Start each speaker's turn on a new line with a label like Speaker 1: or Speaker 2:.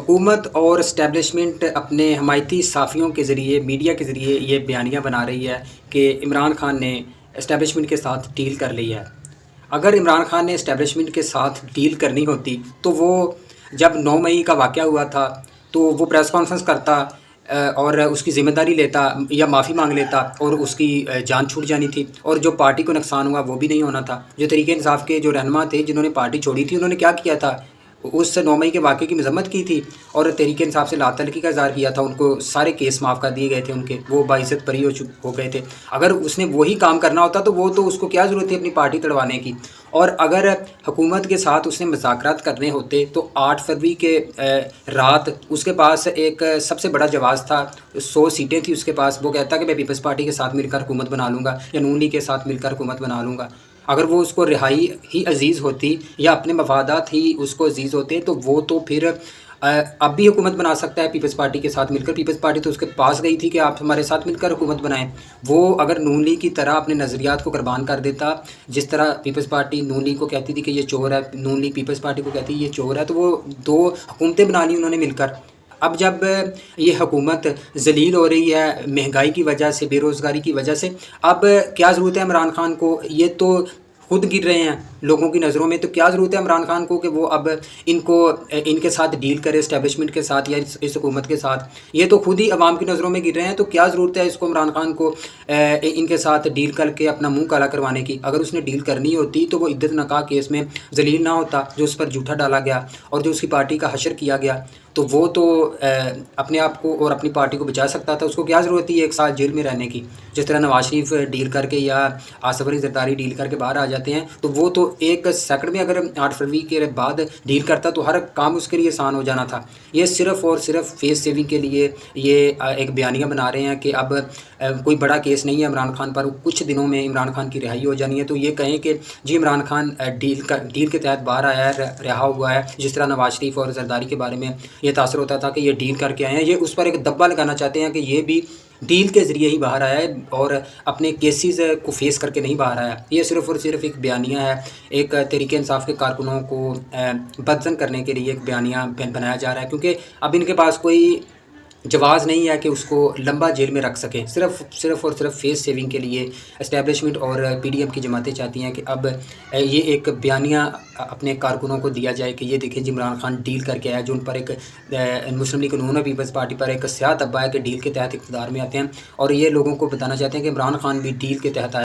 Speaker 1: حکومت اور اسٹیبلشمنٹ اپنے حمایتی صحافیوں کے ذریعے میڈیا کے ذریعے یہ بیانیہ بنا رہی ہے کہ عمران خان نے اسٹیبلشمنٹ کے ساتھ ڈیل کر لی ہے۔ اگر عمران خان نے اسٹیبلشمنٹ کے ساتھ ڈیل کرنی ہوتی تو وہ جب 9 مئی کا واقعہ ہوا تھا تو وہ پریس کانفرنس کرتا اور اس کی ذمہ داری لیتا یا معافی مانگ لیتا اور اس کی جان چھوٹ جانی تھی، اور جو پارٹی کو نقصان ہوا وہ بھی نہیں ہونا تھا۔ جو تحریک انصاف کے جو رہنما تھے جنہوں نے پارٹی چھوڑی تھی، انہوں نے کیا کیا تھا؟ اس 9 مئی کے واقعے کی مذمت کی تھی اور تحریک انصاف سے لا تعلقی کا اظہار کیا تھا۔ ان کو سارے کیس معاف کر دیے گئے تھے، ان کے وہ باعزت بری ہو گئے تھے۔ اگر اس نے وہی کام کرنا ہوتا تو وہ تو اس کو کیا ضرورت تھی اپنی پارٹی تڑوانے کی؟ اور اگر حکومت کے ساتھ اس نے مذاکرات کرنے ہوتے تو 8 فروری کے رات اس کے پاس ایک سب سے بڑا جواز تھا، 100 سیٹیں تھی اس کے پاس۔ وہ کہتا کہ میں پیپلز پارٹی کے ساتھ مل کر حکومت بنا لوں گا یا نون لیگ کے ساتھ مل کر حکومت بنا لوں گا۔ اگر وہ اس کو رہائی ہی عزیز ہوتی یا اپنے مفادات ہی اس کو عزیز ہوتے تو وہ تو پھر اب بھی حکومت بنا سکتا ہے پیپلز پارٹی کے ساتھ مل کر۔ پیپلز پارٹی تو اس کے پاس گئی تھی کہ آپ ہمارے ساتھ مل کر حکومت بنائیں۔ وہ اگر نون لیگ کی طرح اپنے نظریات کو قربان کر دیتا، جس طرح پیپلز پارٹی نون لیگ کو کہتی تھی کہ یہ چور ہے، نون لیگ پیپلز پارٹی کو کہتی ہے یہ چور ہے، تو وہ 2 حکومتیں بنا لی انہوں نے مل کر۔ اب جب یہ حکومت ذلیل ہو رہی ہے مہنگائی کی وجہ سے، بے روزگاری کی وجہ سے، اب کیا ضرورت ہے عمران خان کو؟ یہ تو خود گر رہے ہیں لوگوں کی نظروں میں، تو کیا ضرورت ہے عمران خان کو کہ وہ اب ان کے ساتھ ڈیل کرے، اسٹیبلشمنٹ کے ساتھ یا اس حکومت کے ساتھ؟ یہ تو خود ہی عوام کی نظروں میں گر رہے ہیں، تو کیا ضرورت ہے اس کو عمران خان کو ان کے ساتھ ڈیل کر کے اپنا منہ کالا کروانے کی؟ اگر اس نے ڈیل کرنی ہوتی تو وہ عدت نکاح کیس میں ذلیل نہ ہوتا جو اس پر جھوٹا ڈالا گیا اور جو اس کی پارٹی کا حشر کیا گیا، تو وہ تو اپنے آپ کو اور اپنی پارٹی کو بچا سکتا تھا۔ اس کو کیا ضرورت تھی 1 سال جیل میں رہنے کی؟ جس طرح نواز شریف ڈیل کر کے یا آصف علی زرداری ڈیل کر کے باہر آ جاتے ہیں، تو وہ تو 1 سیکنڈ میں اگر 8 فروری کے بعد ڈیل کرتا تو ہر کام اس کے لیے آسان ہو جانا تھا۔ یہ صرف اور صرف فیس سیونگ کے لیے یہ ایک بیانیہ بنا رہے ہیں کہ اب کوئی بڑا کیس نہیں ہے عمران خان پر، کچھ دنوں میں عمران خان کی رہائی ہو جانی ہے، تو یہ کہیں کہ جی عمران خان ڈیل کے تحت باہر آیا ہے، رہا ہوا ہے، جس طرح نواز شریف اور زرداری کے بارے میں یہ تاثر ہوتا تھا کہ یہ ڈیل کر کے آئے ہیں۔ یہ اس پر ایک دبا لگانا چاہتے ہیں کہ یہ بھی ڈیل کے ذریعے ہی باہر آیا ہے اور اپنے کیسز کو فیس کر کے نہیں باہر آیا۔ یہ صرف اور صرف ایک بیانیہ ہے، ایک تحریک انصاف کے کارکنوں کو بدظن کرنے کے لیے ایک بیانیہ بنایا جا رہا ہے، کیونکہ اب ان کے پاس کوئی جواز نہیں ہے کہ اس کو لمبا جیل میں رکھ سکیں۔ صرف اور صرف فیس سیونگ کے لیے اسٹیبلشمنٹ اور پی ڈی ایم کی جماعتیں چاہتی ہیں کہ اب یہ ایک بیانیہ اپنے کارکنوں کو دیا جائے کہ یہ دیکھیں جی عمران خان ڈیل کر کے آیا، جو ان پر ایک مسلم لیگ نون پیپلز پارٹی پر ایک سیاہ دبا ہے کہ ڈیل کے تحت اقتدار میں آتے ہیں، اور یہ لوگوں کو بتانا چاہتے ہیں کہ عمران خان بھی ڈیل کے تحت آیا۔